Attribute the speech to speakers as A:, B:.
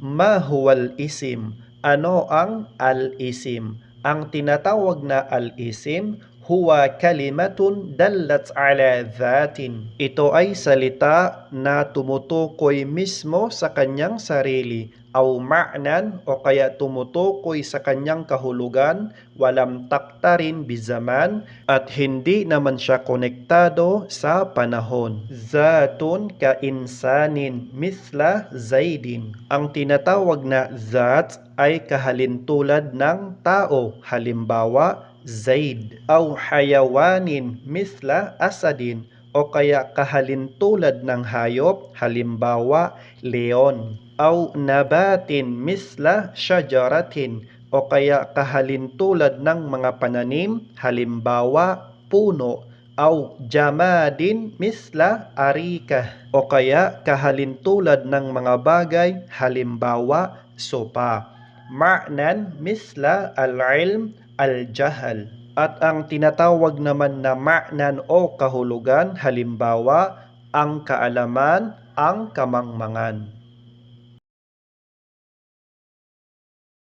A: Ma huwal isim? Ano ang al-isim? Ang tinatawag na al-isim huwa kalimatun dallat ala dhatin. Ito ay salita na tumutukoy mismo sa kanyang sarili aw ma'nan o kaya tumutukoy sa kanyang kahulugan walam taktarin bizaman at hindi naman siya konektado sa panahon. Zatun ka insanin misla Zaidin. Ang tinatawag na zat ay kahalintulad ng tao, halimbawa Zaid. Aw hayawanin misla asadin o kaya kahalintulad ng hayop, halimbawa leon. Aw nabatin misla syajaratin o kaya kahalintulad ng mga pananim, halimbawa puno. Aw jamadin misla arika o kaya kahalintulad ng mga bagay, halimbawa sopa. Ma'nan misla al-ilm al-jahal. At ang tinatawag naman na ma'nan o kahulugan, halimbawa ang kaalaman, ang kamangmangan.